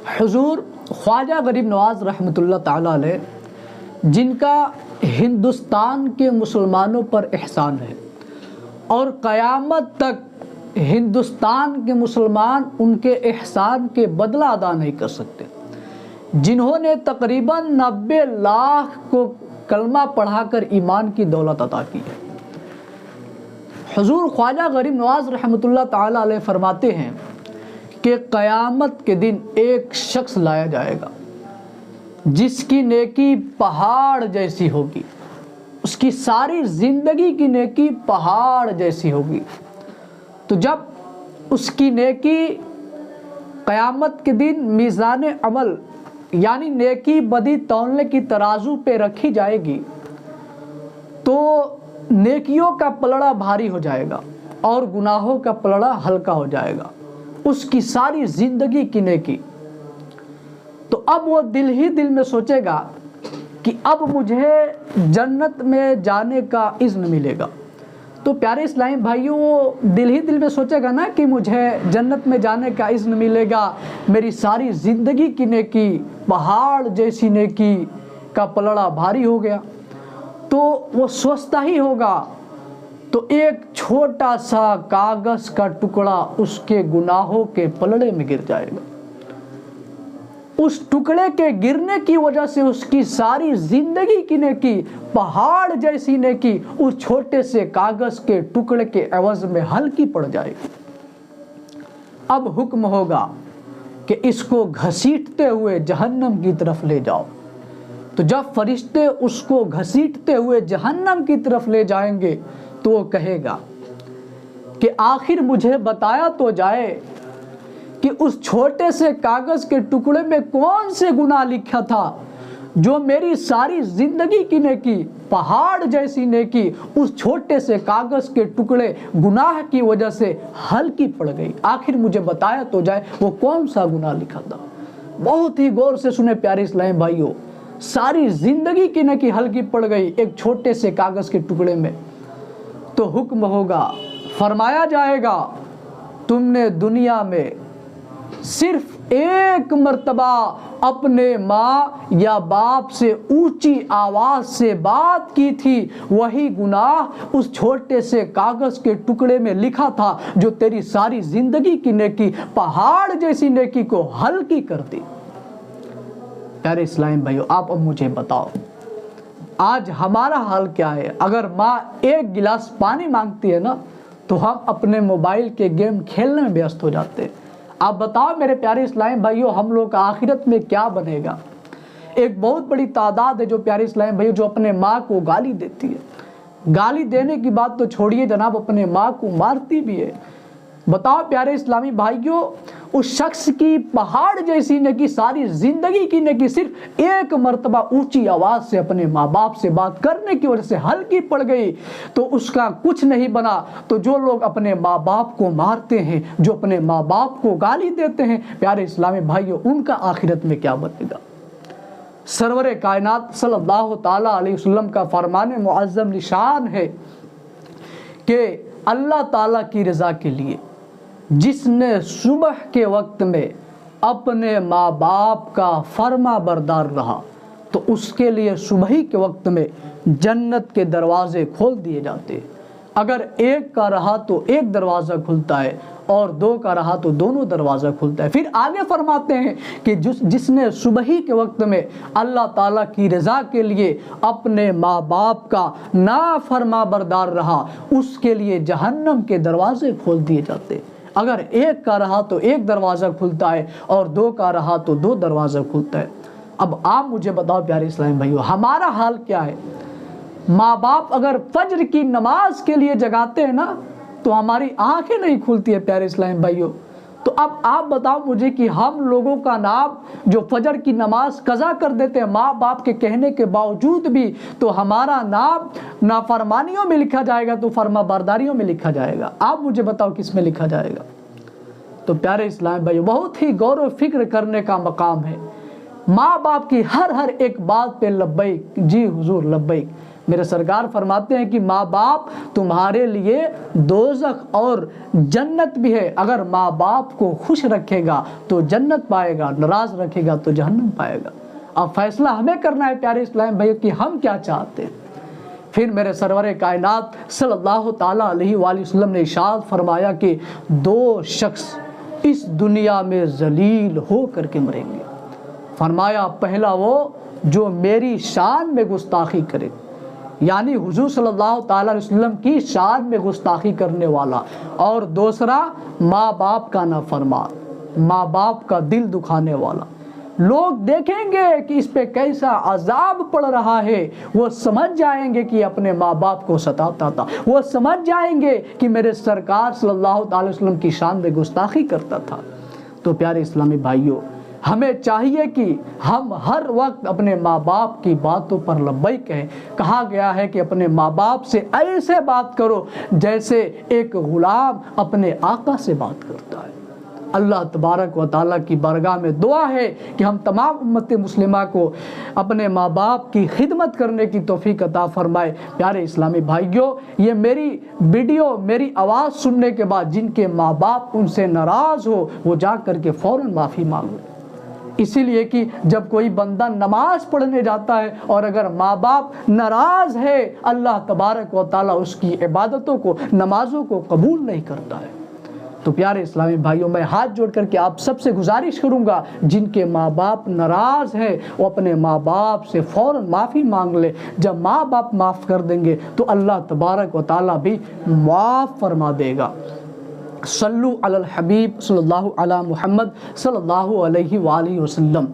حضور خواجہ غریب نواز رحمۃ اللہ تعالیٰ علیہ، جن کا ہندوستان کے مسلمانوں پر احسان ہے اور قیامت تک ہندوستان کے مسلمان ان کے احسان کے بدلہ ادا نہیں کر سکتے، جنہوں نے تقریباً 90 لاکھ کو کلمہ پڑھا کر ایمان کی دولت عطا کی ہے۔ حضور خواجہ غریب نواز رحمۃ اللہ تعالیٰ علیہ فرماتے ہیں کہ قیامت کے دن ایک شخص لایا جائے گا جس کی نیکی پہاڑ جیسی ہوگی، اس کی ساری زندگی کی نیکی پہاڑ جیسی ہوگی۔ تو جب اس کی نیکی قیامت کے دن میزان عمل یعنی نیکی بدی تولنے کی ترازو پہ رکھی جائے گی تو نیکیوں کا پلڑا بھاری ہو جائے گا اور گناہوں کا پلڑا ہلکا ہو جائے گا، اس کی ساری زندگی کی نیکی۔ تو اب وہ دل ہی دل میں سوچے گا کہ اب مجھے جنت میں جانے کا اذن ملے گا۔ تو پیارے اسلامی بھائیوں، وہ دل ہی دل میں سوچے گا نا کہ مجھے جنت میں جانے کا اذن ملے گا، میری ساری زندگی کی نیکی پہاڑ جیسی نیکی کا پلڑا بھاری ہو گیا۔ تو وہ سوچتا ہی ہوگا تو ایک چھوٹا سا کاغذ کا ٹکڑا اس کے گناہوں کے پلڑے میں گر جائے گا۔ اس ٹکڑے کے گرنے کی وجہ سے اس کی ساری زندگی کی نیکی پہاڑ جیسی نیکی اس چھوٹے سے کاغذ کے ٹکڑے کے عوض میں ہلکی پڑ جائے گی۔ اب حکم ہوگا کہ اس کو گھسیٹتے ہوئے جہنم کی طرف لے جاؤ۔ تو جب فرشتے اس کو گھسیٹتے ہوئے جہنم کی طرف لے جائیں گے تو وہ کہے گا کہ آخر مجھے بتایا تو جائے کہ اس چھوٹے سے کاغذ کے ٹکڑے میں کون سے گناہ لکھا تھا جو میری ساری زندگی کی نیکی پہاڑ جیسی نیکی اس چھوٹے سے کاغذ کے ٹکڑے گناہ کی وجہ سے ہلکی پڑ گئی۔ آخر مجھے بتایا تو جائے وہ کون سا گناہ لکھا تھا۔ بہت ہی غور سے سنیں پیارے اسلامی بھائیوں، ساری زندگی کی نیکی ہلکی پڑ گئی ایک چھوٹے سے کاغذ کے ٹکڑے میں۔ تو حکم ہوگا، فرمایا جائے گا تم نے دنیا میں صرف ایک مرتبہ اپنے ماں یا باپ سے اونچی آواز سے بات کی تھی، وہی گناہ اس چھوٹے سے کاغذ کے ٹکڑے میں لکھا تھا جو تیری ساری زندگی کی نیکی پہاڑ جیسی نیکی کو ہلکی کر دی۔ پیارے اسلام بھائیو، آپ اب مجھے بتاؤ آج ہمارا حال کیا ہے؟ اگر ماں ایک گلاس پانی مانگتی ہے نا تو ہم اپنے موبائل کے گیم کھیلنے میں ویست ہو جاتے ہیں۔ آپ بتاؤ میرے پیارے اسلامی بھائیو، ہم لوگ کا آخرت میں کیا بنے گا؟ ایک بہت بڑی تعداد ہے جو پیارے اسلامی بھائیو جو اپنے ماں کو گالی دیتی ہے، گالی دینے کی بات تو چھوڑیے جناب، اپنے ماں کو مارتی بھی ہے۔ بتاؤ پیارے اسلامی بھائیو، اس شخص کی پہاڑ جیسی نیکی ساری زندگی کی نیکی صرف ایک مرتبہ اونچی آواز سے اپنے ماں باپ سے بات کرنے کی وجہ سے ہلکی پڑ گئی تو اس کا کچھ نہیں بنا۔ تو جو لوگ اپنے ماں باپ کو مارتے ہیں، جو اپنے ماں باپ کو گالی دیتے ہیں، پیارے اسلامی بھائیو ان کا آخرت میں کیا بنے گا؟ سرور کائنات صلی اللہ تعالیٰ علیہ وسلم کا فرمان معظم نشان ہے کہ اللہ تعالیٰ کی رضا کے لیے جس نے صبح کے وقت میں اپنے ماں باپ کا فرما بردار رہا تو اس کے لیے صبحی کے وقت میں جنت کے دروازے کھول دیے جاتے ہیں۔ اگر ایک کا رہا تو ایک دروازہ کھلتا ہے اور دو کا رہا تو دونوں دروازہ کھلتا ہے۔ پھر آگے فرماتے ہیں کہ جس نے صبحی کے وقت میں اللہ تعالیٰ کی رضا کے لیے اپنے ماں باپ کا نافرما بردار رہا اس کے لیے جہنم کے دروازے کھول دیے جاتے ہیں۔ اگر ایک کا رہا تو ایک دروازہ کھلتا ہے اور دو کا رہا تو دو دروازہ کھلتا ہے۔ اب آپ مجھے بتاؤ پیارے اسلامی بھائیو، ہمارا حال کیا ہے؟ ماں باپ اگر فجر کی نماز کے لیے جگاتے ہیں نا تو ہماری آنکھیں نہیں کھلتی ہے پیارے اسلامی بھائیو۔ تو اب آپ بتاؤ مجھے کہ ہم لوگوں کا نام جو فجر کی نماز قضا کر دیتے ہیں ماں باپ کے کہنے کے باوجود بھی، تو ہمارا نام نافرمانیوں میں لکھا جائے گا تو فرما برداریوں میں لکھا جائے گا؟ آپ مجھے بتاؤ کس میں لکھا جائے گا؟ تو پیارے اسلام بھائیو بہت ہی غور و فکر کرنے کا مقام ہے۔ ماں باپ کی ہر ایک بات پہ لبیک، جی حضور لبیک، میرے سرکار فرماتے ہیں کہ ماں باپ تمہارے لیے دوزخ اور جنت بھی ہے، اگر ماں باپ کو خوش رکھے گا تو جنت پائے گا، ناراض رکھے گا تو جہنم پائے گا۔ اب فیصلہ ہمیں کرنا ہے پیارے اسلام بھائیو کہ ہم کیا چاہتے ہیں۔ پھر میرے سرور کائنات صلی اللہ تعالیٰ علیہ وآلہ وسلم نے ارشاد فرمایا کہ دو شخص اس دنیا میں ذلیل ہو کر کے مریں گے۔ فرمایا پہلا وہ جو میری شان میں گستاخی کرے، یعنی حضور صلی اللہ تعالیٰ علیہ وسلم کی شان میں گستاخی کرنے والا، اور دوسرا ماں باپ کا نافرمان، ماں باپ کا دل دکھانے والا۔ لوگ دیکھیں گے کہ اس پہ کیسا عذاب پڑ رہا ہے، وہ سمجھ جائیں گے کہ اپنے ماں باپ کو ستاتا تھا، وہ سمجھ جائیں گے کہ میرے سرکار صلی اللہ تعالی وسلم کی شان میں گستاخی کرتا تھا۔ تو پیارے اسلامی بھائیوں، ہمیں چاہیے کہ ہم ہر وقت اپنے ماں باپ کی باتوں پر لبیک کہیں۔ کہا گیا ہے کہ اپنے ماں باپ سے ایسے بات کرو جیسے ایک غلام اپنے آقا سے بات کرتا ہے۔ اللہ تبارک و تعالیٰ کی بارگاہ میں دعا ہے کہ ہم تمام امت مسلمہ کو اپنے ماں باپ کی خدمت کرنے کی توفیق عطا فرمائے۔ پیارے اسلامی بھائیوں، یہ میری ویڈیو، میری آواز سننے کے بعد جن کے ماں باپ ان سے ناراض ہو، وہ جا کر کے فوراً معافی مانگو۔ اسی لیے کہ جب کوئی بندہ نماز پڑھنے جاتا ہے اور اگر ماں باپ ناراض ہے، اللہ تبارک و تعالیٰ اس کی عبادتوں کو، نمازوں کو قبول نہیں کرتا ہے۔ تو پیارے اسلامی بھائیوں، میں ہاتھ جوڑ کر کے آپ سب سے گزارش کروں گا، جن کے ماں باپ ناراض ہیں وہ اپنے ماں باپ سے فوراً معافی مانگ لے۔ جب ماں باپ معاف کر دیں گے تو اللہ تبارک و تعالیٰ بھی معاف فرما دے گا۔ صلو علی الحبیب صلی اللہ علی محمد صلی اللہ علیہ وآلہ وسلم۔